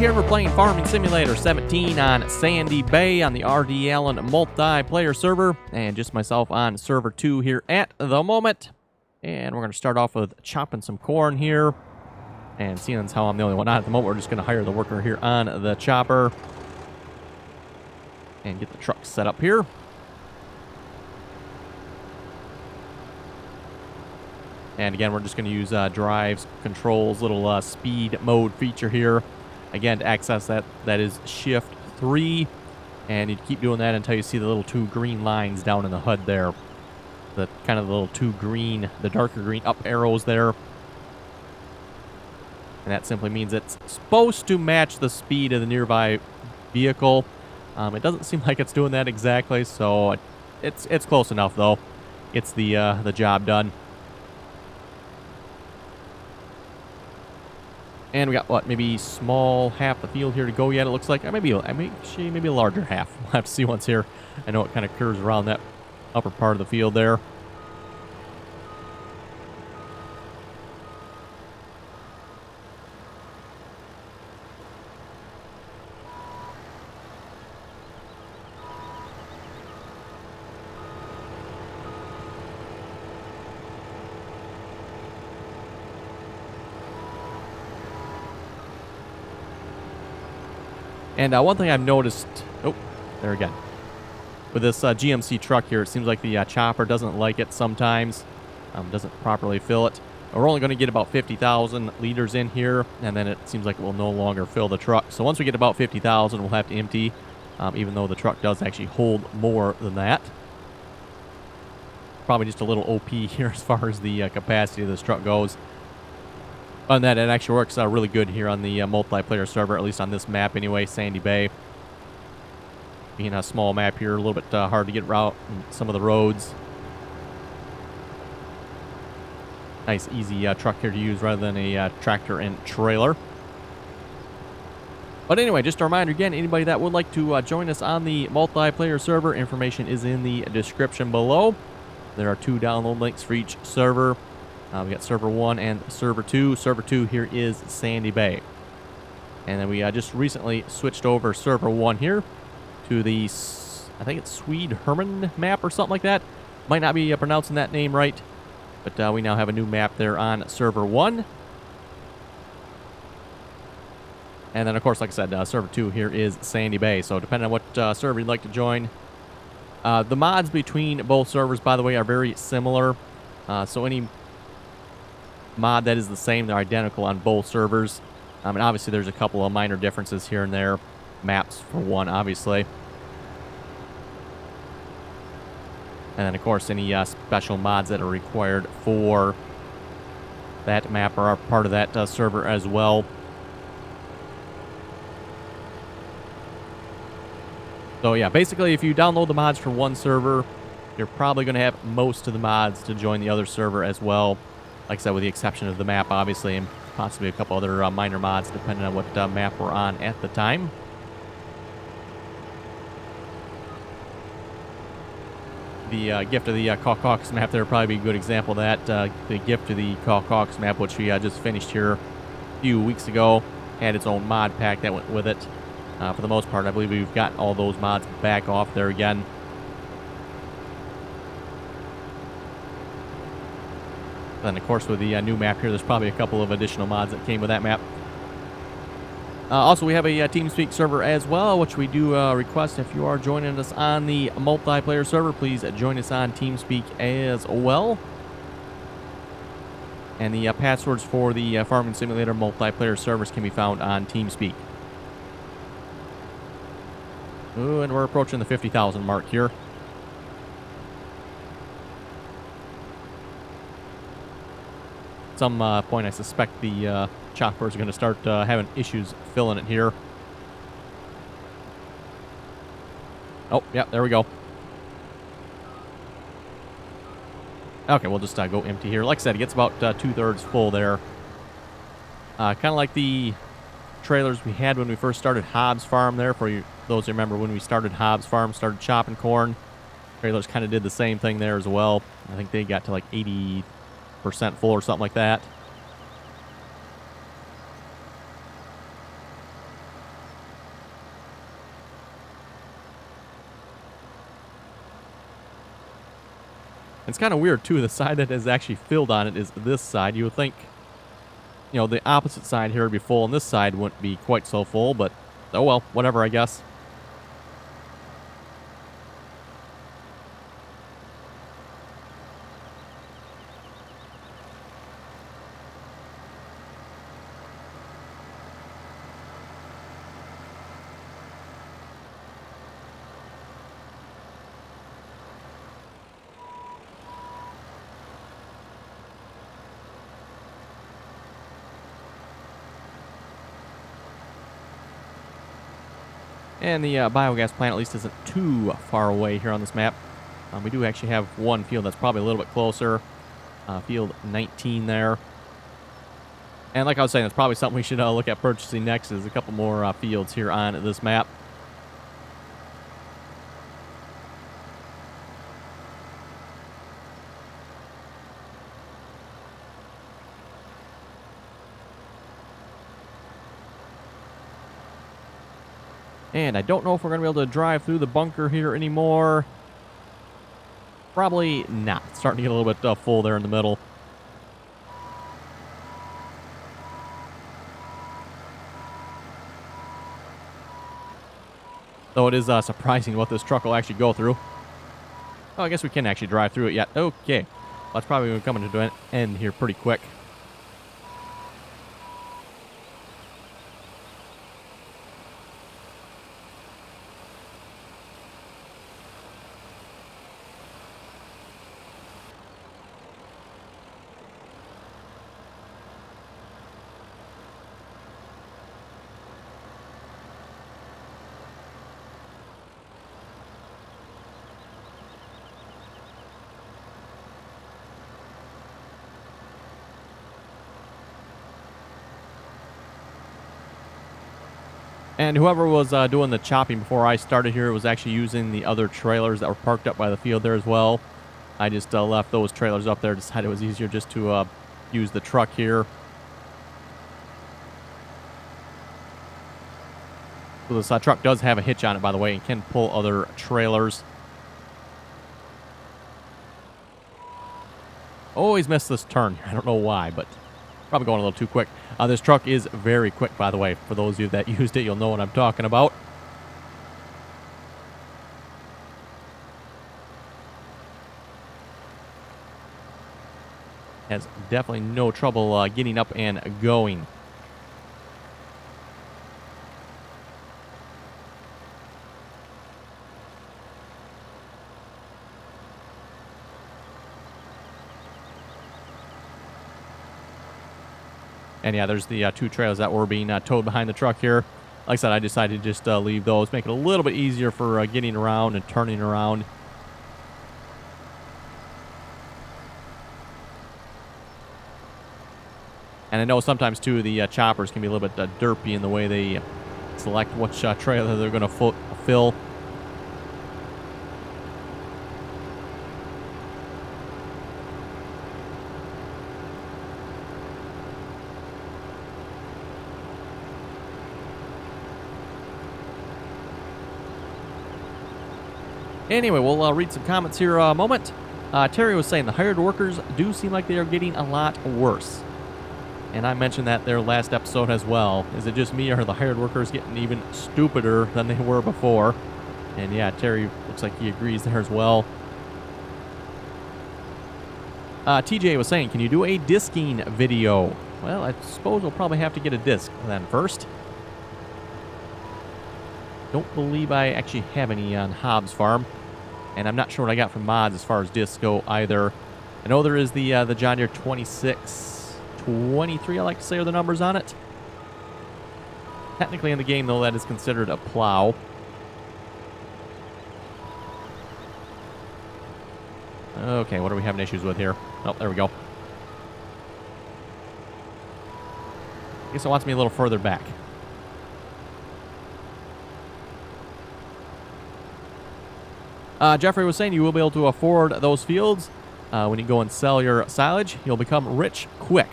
here. We're playing Farming Simulator 17 on Sandy Bay on the RDAllen multiplayer server, and just myself on server 2 here at the moment. And we're going to start off with chopping some corn here. And seeing as how I'm the only one on at the moment, we're just going to hire the worker here on the chopper and get the truck set up here. And again, we're just going to use drives, controls, little speed mode feature here. Again, to access that is Shift 3. And you keep doing that until you see the little 2 green lines down in the HUD there. The kind of the little 2 green, the darker green up arrows there. And that simply means it's supposed to match the speed of the nearby vehicle. It doesn't seem like it's doing that exactly, so it's close enough though. It's the job done. And we got, what, maybe small half the field here to go yet, it looks like. Maybe a larger half. We'll have to see once here. I know it kind of curves around that upper part of the field there. And one thing I've noticed, oh, there again, with this GMC truck here, it seems like the chopper doesn't like it sometimes, doesn't properly fill it. We're only going to get about 50,000 liters in here, and then it seems like it will no longer fill the truck. So once we get about 50,000, we'll have to empty, even though the truck does actually hold more than that. Probably just a little OP here as far as the capacity of this truck goes. On that, it actually works really good here on the multiplayer server, at least on this map anyway, Sandy Bay. Being a small map here, a little bit hard to get around some of the roads. Nice, easy truck here to use rather than a tractor and trailer. But anyway, just a reminder again, anybody that would like to join us on the multiplayer server, information is in the description below. There are 2 download links for each server. We got server 1 and server 2. Server 2 here is Sandy Bay. And then we just recently switched over server 1 here to the, I think it's Swede Herman map or something like that. Might not be pronouncing that name right, but we now have a new map there on server 1. And then, of course, like I said, server 2 here is Sandy Bay. So depending on what server you'd like to join. The mods between both servers, by the way, are very similar. So any mod that is the same, they're identical on both servers. And obviously there's a couple of minor differences here and there. Maps for one, obviously. And then of course any special mods that are required for that map are part of that server as well. So yeah, basically if you download the mods for one server, you're probably going to have most of the mods to join the other server as well. Like I said, with the exception of the map, obviously, and possibly a couple other minor mods, depending on what map we're on at the time. The gift of the Caucasus map there would probably be a good example of that. The gift of the Caucasus map, which we just finished here a few weeks ago, had its own mod pack that went with it. For the most part, I believe we've got all those mods back off there again. Then, of course, with the new map here, there's probably a couple of additional mods that came with that map. Also, we have a TeamSpeak server as well, which we do request if you are joining us on the multiplayer server, please join us on TeamSpeak as well. And the passwords for the Farming Simulator multiplayer servers can be found on TeamSpeak. Ooh, and we're approaching the 50,000 mark here. Some point, I suspect the chopper is going to start having issues filling it here. Oh, yeah, there we go. Okay, we'll just go empty here. Like I said, it gets about 2/3 full there. Kind of like the trailers we had when we first started Hobbs Farm there. For you, those who remember when we started Hobbs Farm, started chopping corn. Trailers kind of did the same thing there as well. I think they got to like 80% full or something like that. It's kind of weird, too. The side that is actually filled on it is this side. You would think, you know, the opposite side here would be full, and this side wouldn't be quite so full, but oh well, whatever, I guess. And the biogas plant at least isn't too far away here on this map. We do actually have one field that's probably a little bit closer. Field 19 there. And like I was saying, that's probably something we should look at purchasing next, is a couple more fields here on this map. And I don't know if we're going to be able to drive through the bunker here anymore. Probably not. It's starting to get a little bit full there in the middle. Though it is surprising what this truck will actually go through. Oh, I guess we can actually drive through it yet. Okay. Well, that's probably coming to an end here pretty quick. And whoever was doing the chopping before I started here was actually using the other trailers that were parked up by the field there as well. I just left those trailers up there, decided it was easier just to use the truck here. So this truck does have a hitch on it, by the way, and can pull other trailers. Always miss this turn. I don't know why, but probably going a little too quick. This truck is very quick, by the way. For those of you that used it, you'll know what I'm talking about. Has definitely no trouble getting up and going. And yeah, there's the two trailers that were being towed behind the truck here. Like I said, I decided to just leave those, make it a little bit easier for getting around and turning around. And I know sometimes, too, the choppers can be a little bit derpy in the way they select which trailer they're going to fill. Anyway, we'll read some comments here a moment. Terry was saying the hired workers do seem like they are getting a lot worse. And I mentioned that their last episode as well. Is it just me, or are the hired workers getting even stupider than they were before? And yeah, Terry looks like he agrees there as well. TJ was saying, can you do a disking video? Well, I suppose we'll probably have to get a disc then first. Don't believe I actually have any on Hobbs Farm. And I'm not sure what I got from mods as far as discs go either. I know there is the John Deere 2623, I like to say, are the numbers on it. Technically in the game, though, that is considered a plow. Okay, what are we having issues with here? Oh, there we go. I guess it wants me a little further back. Jeffrey was saying you will be able to afford those fields when you go and sell your silage. You'll become rich quick.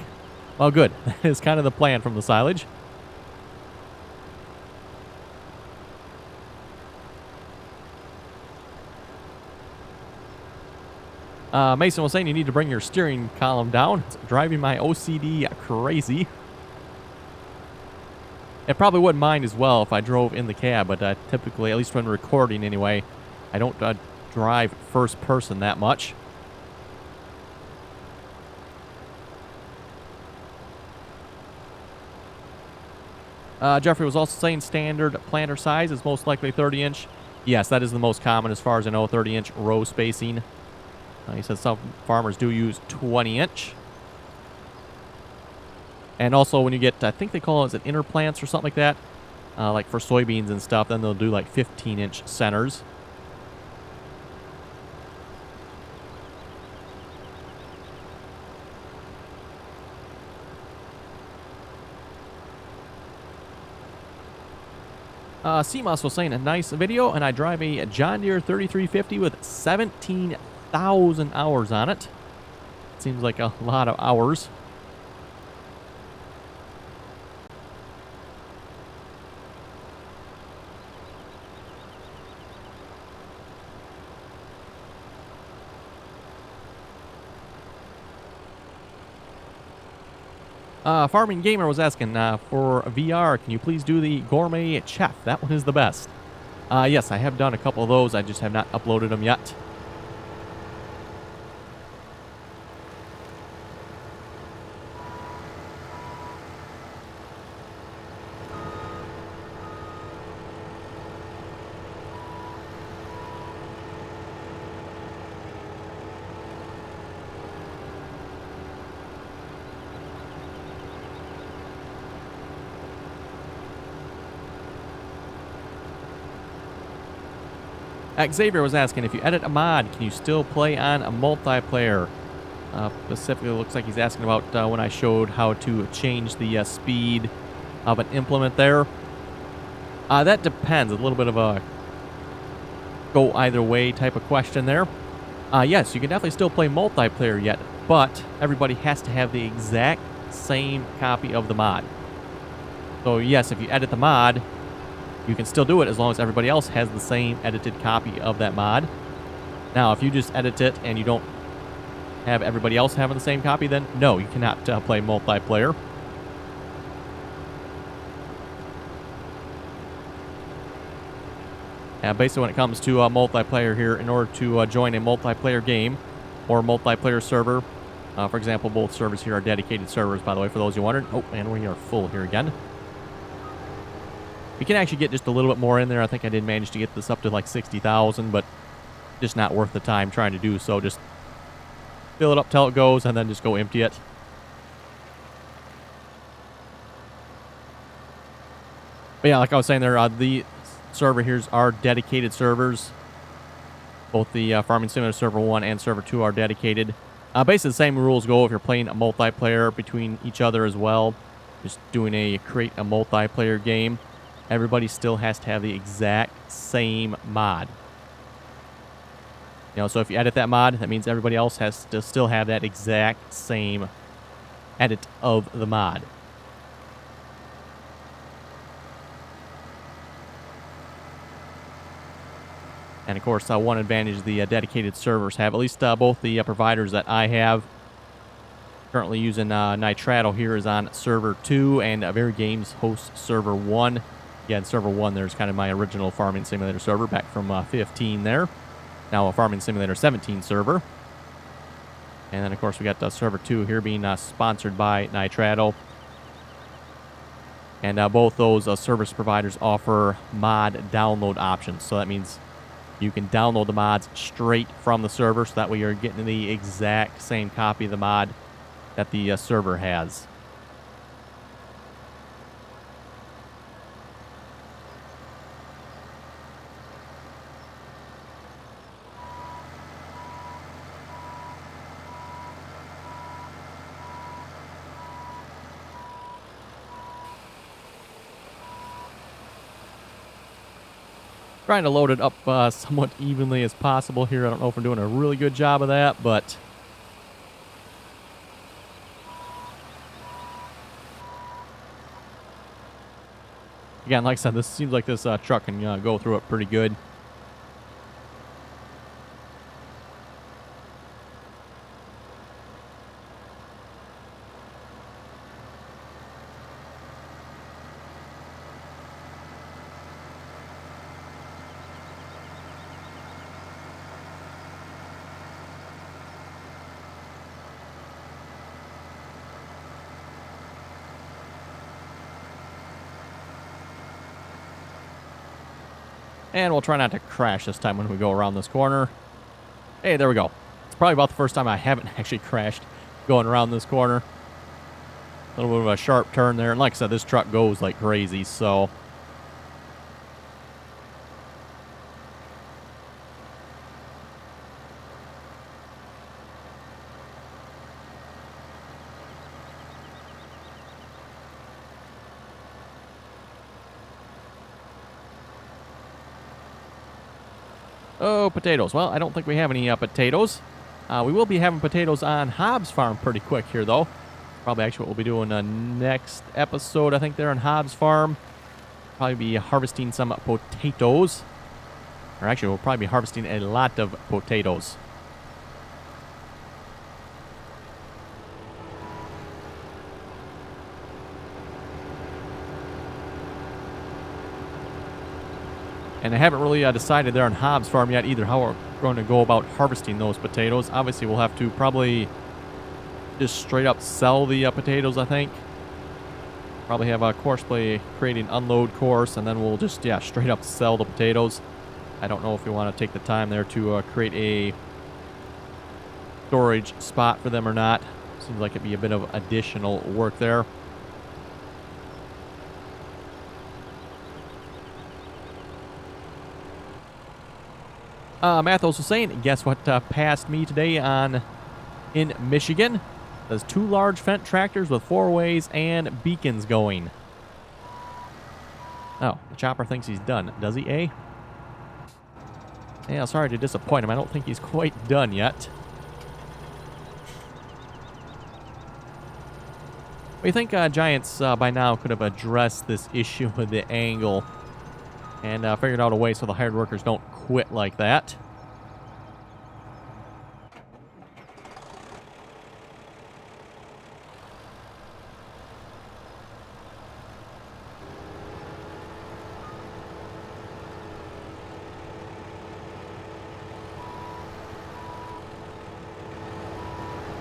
Well, good. That is kind of the plan from the silage. Mason was saying you need to bring your steering column down. It's driving my OCD crazy. It probably wouldn't mind as well if I drove in the cab, but typically, at least when recording anyway, I don't drive first person that much. Jeffrey was also saying standard planter size is most likely 30-inch. Yes, that is the most common as far as I know, 30-inch row spacing. He said some farmers do use 20-inch. And also when you get, I think they call it inner plants or something like that, like for soybeans and stuff, then they'll do like 15-inch centers. CMOS was saying a nice video, and I drive a John Deere 3350 with 17,000 hours on it. Seems like a lot of hours. Farming Gamer was asking, for VR, can you please do the Gourmet Chaff? That one is the best. Yes, I have done a couple of those. I just have not uploaded them yet. Xavier was asking, if you edit a mod, can you still play on a multiplayer? Specifically, looks like he's asking about when I showed how to change the speed of an implement there. That depends. A little bit of a go either way type of question there. Yes, you can definitely still play multiplayer yet, but everybody has to have the exact same copy of the mod. So yes, if you edit the mod, you can still do it as long as everybody else has the same edited copy of that mod. Now, if you just edit it and you don't have everybody else having the same copy, then no, you cannot play multiplayer. Basically, when it comes to multiplayer here, in order to join a multiplayer game or multiplayer server, for example, both servers here are dedicated servers, by the way, for those who wondered. Oh, man, we are full here again. You can actually get just a little bit more in there. I think I did manage to get this up to like 60,000, but just not worth the time trying to do so. Just fill it up till it goes and then just go empty it. But yeah, like I was saying there, the server here's are dedicated servers. Both the Farming Simulator Server 1 and Server 2 are dedicated. Basically the same rules go if you're playing a multiplayer between each other as well. Just doing create a multiplayer game. Everybody still has to have the exact same mod. You know, so if you edit that mod, that means everybody else has to still have that exact same edit of the mod. And of course, one advantage the dedicated servers have, at least both the providers that I have, currently using Nitrato here is on Server 2, and Very Games hosts Server 1. Again, Server 1, there's kind of my original Farming Simulator server back from 15 there. Now a Farming Simulator 17 server. And then, of course, we got Server 2 here being sponsored by Nitrato. And both those service providers offer mod download options. So that means you can download the mods straight from the server, so that way you're getting the exact same copy of the mod that the server has. Trying to load it up somewhat evenly as possible here. I don't know if I'm doing a really good job of that, but again, like I said, this seems like this truck can go through it pretty good. And we'll try not to crash this time when we go around this corner. Hey, there we go. It's probably about the first time I haven't actually crashed going around this corner. A little bit of a sharp turn there. And like I said, this truck goes like crazy, so... Oh, potatoes. Well, I don't think we have any potatoes. We will be having potatoes on Hobbs Farm pretty quick here, though. Probably actually what we'll be doing next episode, I think, there on Hobbs Farm. Probably be harvesting some potatoes. Or actually, we'll probably be harvesting a lot of potatoes. And I haven't really decided there on Hobbs Farm yet either how we're going to go about harvesting those potatoes. Obviously, we'll have to probably just straight up sell the potatoes, I think. Probably have a course play creating unload course, and then we'll just, yeah, straight up sell the potatoes. I don't know if we want to take the time there to create a storage spot for them or not. Seems like it'd be a bit of additional work there. Mathos was saying, guess what passed me today in Michigan? There's 2 large Fendt tractors with 4-ways and beacons going. Oh, the chopper thinks he's done. Does he, eh? Yeah, sorry to disappoint him. I don't think he's quite done yet. We think Giants by now could have addressed this issue with the angle and figured out a way so the hired workers don't quit like that.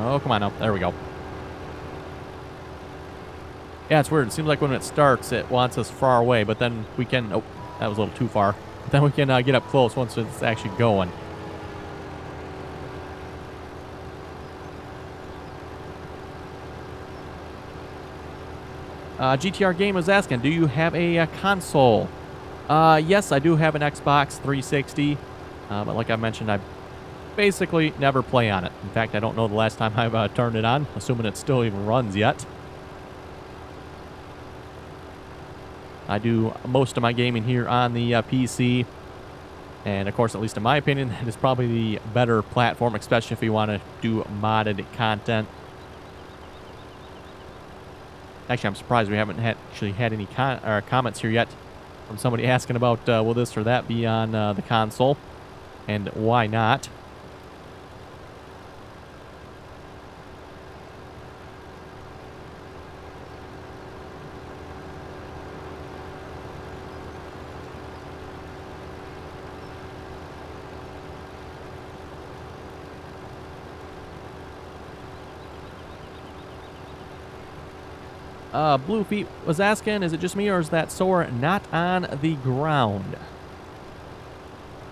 Oh, come on now. There we go. Yeah, it's weird. It seems like when it starts, it wants us far away, but then we can... Oh, that was a little too far. But then we can get up close once it's actually going. GTR Game was asking, do you have a console? Yes, I do have an Xbox 360. But like I mentioned, I basically never play on it. In fact, I don't know the last time I've turned it on, assuming it still even runs yet. I do most of my gaming here on the PC. And of course, at least in my opinion, that is probably the better platform, especially if you want to do modded content. Actually, I'm surprised we haven't actually had any comments here yet from somebody asking about will this or that be on the console, and why not. Blue Feet was asking, is it just me or is that sower not on the ground?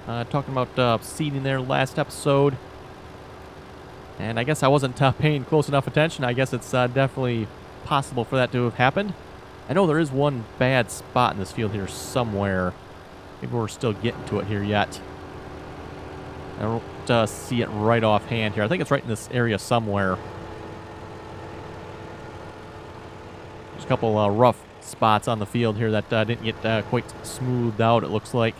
Talking about seeding there last episode. And I guess I wasn't paying close enough attention. I guess it's definitely possible for that to have happened. I know there is one bad spot in this field here somewhere. Maybe we're still getting to it here yet. I don't see it right offhand here. I think it's right in this area somewhere. There's a couple rough spots on the field here that didn't get quite smoothed out, it looks like.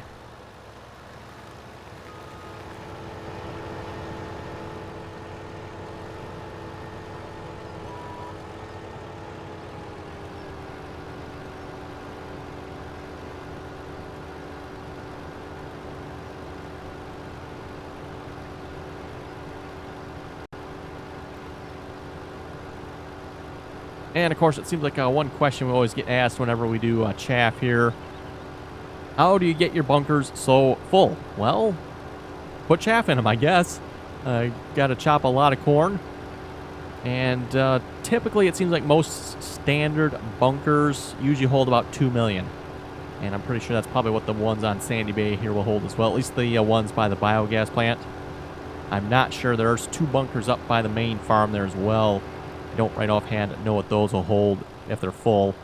And, of course, it seems like one question we always get asked whenever we do chaff here. How do you get your bunkers so full? Well, put chaff in them, I guess. Got to chop a lot of corn. And typically it seems like most standard bunkers usually hold about 2 million. And I'm pretty sure that's probably what the ones on Sandy Bay here will hold as well. At least the ones by the biogas plant. I'm not sure. There's 2 bunkers up by the main farm there as well. I don't right offhand know what those will hold if they're full.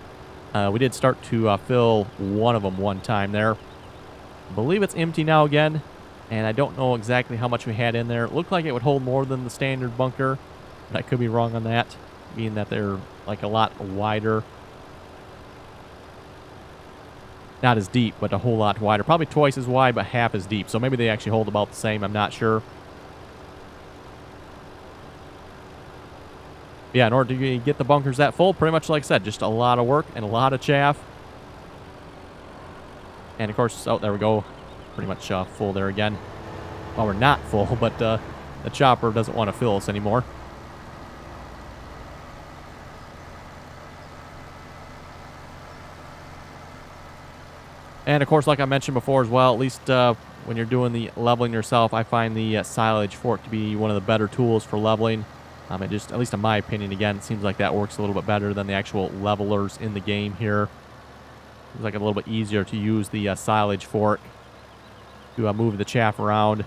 We did start to fill one of them one time there. I believe it's empty now again. And I don't know exactly how much we had in there. It looked like it would hold more than the standard bunker. But I could be wrong on that, being that they're like a lot wider. Not as deep, but a whole lot wider. Probably twice as wide, but half as deep. So maybe they actually hold about the same. I'm not sure. Yeah, in order to get the bunkers that full, pretty much like I said, just a lot of work and a lot of chaff. And of course, oh, there we go. Pretty much full there again. Well, we're not full, but the chopper doesn't want to fill us anymore. And of course, like I mentioned before as well, at least when you're doing the leveling yourself, I find the silage fork to be one of the better tools for leveling. It just, at least in my opinion, again, it seems like that works a little bit better than the actual levelers in the game here. Seems like a little bit easier to use the silage fork to move the chaff around.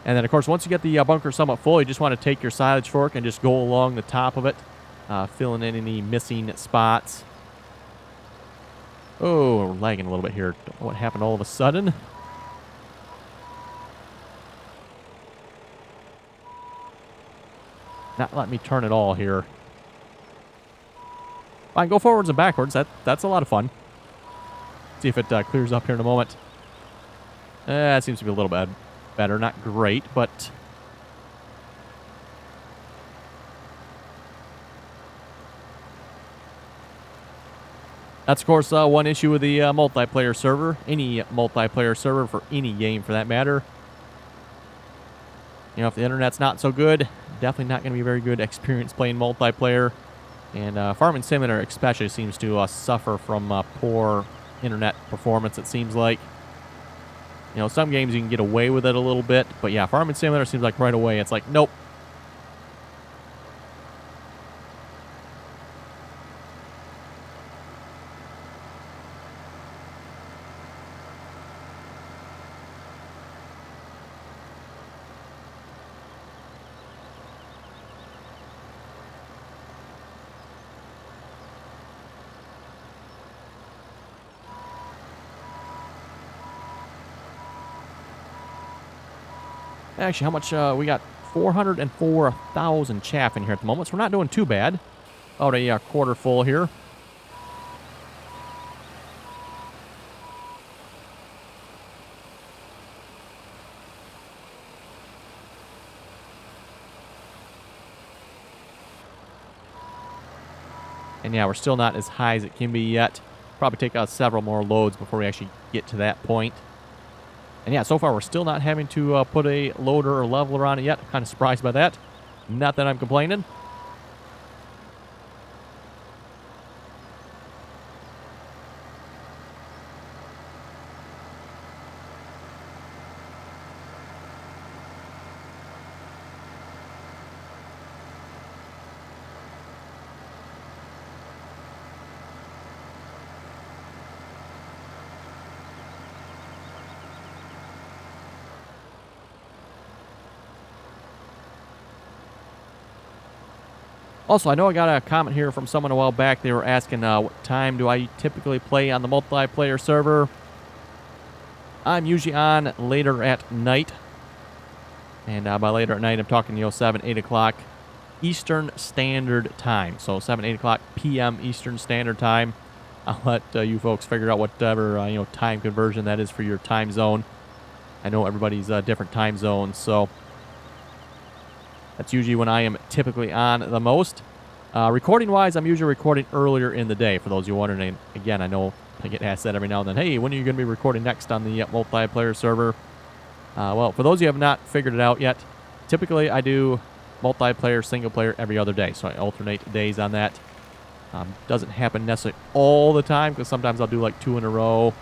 And then, of course, once you get the bunker somewhat full, you just want to take your silage fork and just go along the top of it, filling in any missing spots. Oh, we're lagging a little bit here. Don't know what happened all of a sudden. Not letting me turn at all here. Fine, go forwards and backwards. That's a lot of fun. See if it clears up here in a moment. It seems to be a little bit better. Not great, but... That's, of course, one issue with the multiplayer server. Any multiplayer server for any game, for that matter. You know, if the internet's not so good, definitely not going to be a very good experience playing multiplayer. And Farming Simulator especially seems to suffer from poor internet performance, it seems like. You know, some games you can get away with it a little bit. But yeah, Farming Simulator seems like right away it's like, nope. Actually, how much? We got 404,000 chaff in here at the moment, so we're not doing too bad. About a quarter full here. And yeah, we're still not as high as it can be yet. Probably take out several more loads before we actually get to that point. And yeah, so far we're still not having to put a loader or leveler on it yet. I'm kind of surprised by that. Not that I'm complaining. Also, I know I got a comment here from someone a while back. They were asking what time do I typically play on the multiplayer server. I'm usually on later at night. And by later at night, I'm talking, 7, 8 o'clock Eastern Standard Time. So 7, 8 o'clock p.m. Eastern Standard Time. I'll let you folks figure out whatever, time conversion that is for your time zone. I know everybody's different time zones, so... That's usually when I am typically on the most. Recording-wise, I'm usually recording earlier in the day, for those of you wondering. And again, I know I get asked that every now and then. Hey, when are you going to be recording next on the multiplayer server? Well, for those of you who have not figured it out yet, typically I do multiplayer, single-player every other day. So I alternate days on that. Doesn't happen necessarily all the time, because sometimes I'll do like 2 in a row.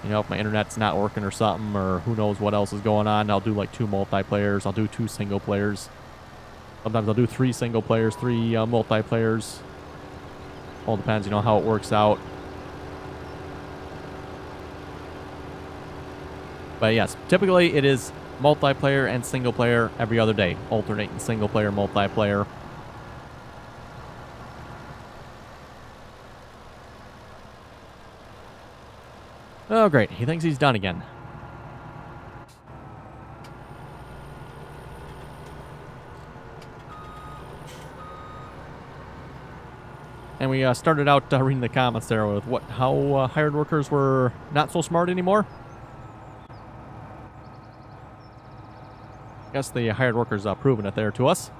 If my internet's not working or something, or who knows what else is going on, I'll do like 2 multiplayers. I'll do 2 single players. Sometimes I'll do 3 single players, 3 multiplayers. All depends, how it works out. But yes, typically it is multiplayer and single player every other day. Alternating single player, multiplayer. Oh, great. He thinks he's done again. And we started out reading the comments there with how hired workers were not so smart anymore. I guess the hired workers proving it there to us.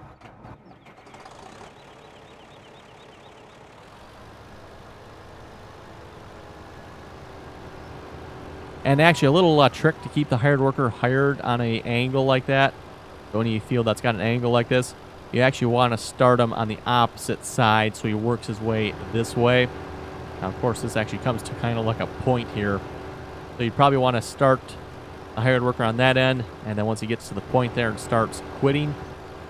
And actually, a little trick to keep the hired worker hired on an angle like that. When you feel that's got an angle like this, you actually want to start him on the opposite side so he works his way this way. Now, of course, this actually comes to kind of like a point here. So you'd probably want to start the hired worker on that end, and then once he gets to the point there and starts quitting,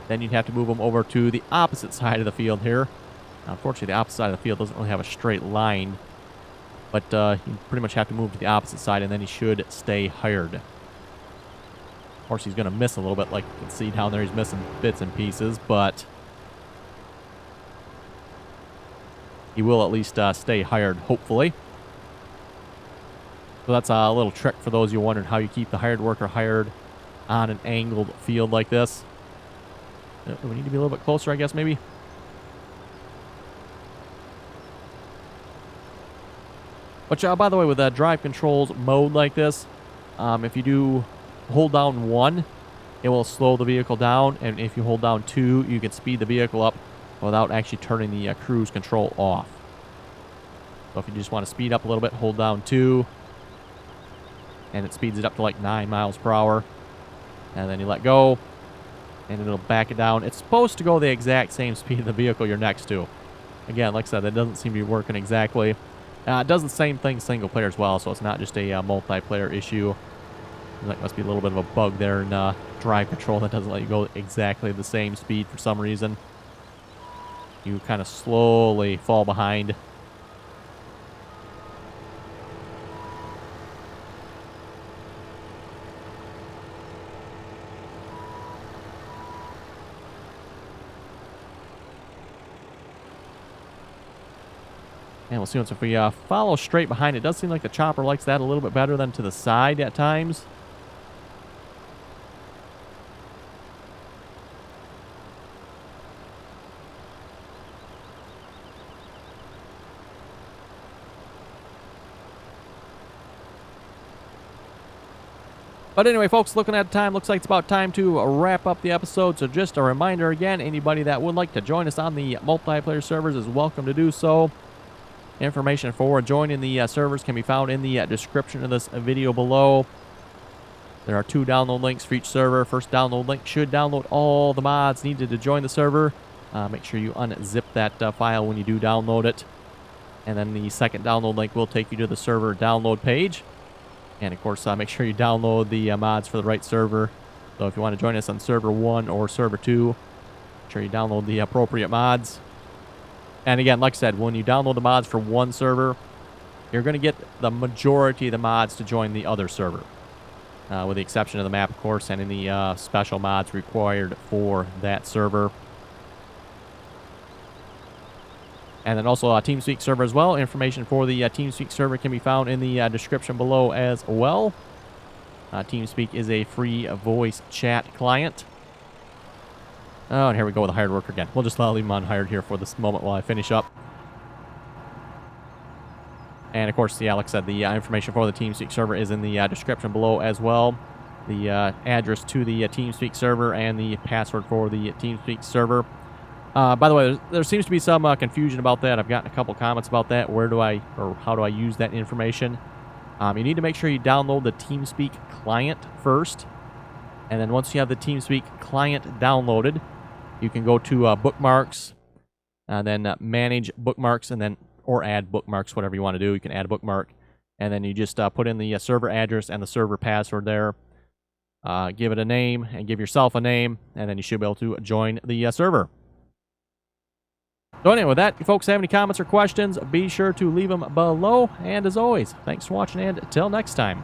then you'd have to move him over to the opposite side of the field here. Now, unfortunately, the opposite side of the field doesn't really have a straight line, but you pretty much have to move to the opposite side, and then he should stay hired. Of course, he's going to miss a little bit, like you can see down there. He's missing bits and pieces, but he will at least stay hired, hopefully. So that's a little trick for those of you wondering how you keep the hired worker hired on an angled field like this. We need to be a little bit closer, I guess, maybe. But by the way, with that drive controls mode like this, if you do hold down 1, it will slow the vehicle down, and if you hold down 2, you can speed the vehicle up without actually turning the cruise control off. So if you just want to speed up a little bit, hold down 2, and it speeds it up to like 9 miles per hour, and then you let go, and it'll back it down. It's supposed to go the exact same speed of the vehicle you're next to. Again, like I said, that doesn't seem to be working exactly. It does the same thing single player as well, so it's not just a multiplayer issue. That must be a little bit of a bug there in drive control that doesn't let you go exactly the same speed for some reason. You kind of slowly fall behind. And we'll see once if we follow straight behind. It does seem like the chopper likes that a little bit better than to the side at times. But anyway, folks, looking at the time, looks like it's about time to wrap up the episode. So just a reminder again, anybody that would like to join us on the multiplayer servers is welcome to do so. Information for joining the servers can be found in the description of this video below. There are 2 download links for each server. First download link should download all the mods needed to join the server. Make sure you unzip that file when you do download it. And then the second download link will take you to the server download page. And of course, make sure you download the mods for the right server. So if you want to join us on server 1 or server 2, make sure you download the appropriate mods. And again, like I said, when you download the mods for one server, you're going to get the majority of the mods to join the other server. With the exception of the map, of course, and any special mods required for that server. And then also TeamSpeak Server as well. Information for the TeamSpeak Server can be found in the description below as well. TeamSpeak is a free voice chat client. Oh, and here we go with the hired worker again. We'll just leave him on hired here for this moment while I finish up. And of course, yeah, like I said, the information for the TeamSpeak server is in the description below as well. The address to the TeamSpeak server and the password for the TeamSpeak server. By the way, there seems to be some confusion about that. I've gotten a couple comments about that. How do I use that information? You need to make sure you download the TeamSpeak client first. And then once you have the TeamSpeak client downloaded, you can go to bookmarks, and then manage bookmarks, and then or add bookmarks, whatever you want to do. You can add a bookmark, and then you just put in the server address and the server password there. Give it a name, and give yourself a name, and then you should be able to join the server. So anyway, with that, if you folks have any comments or questions, be sure to leave them below. And as always, thanks for watching, and until next time.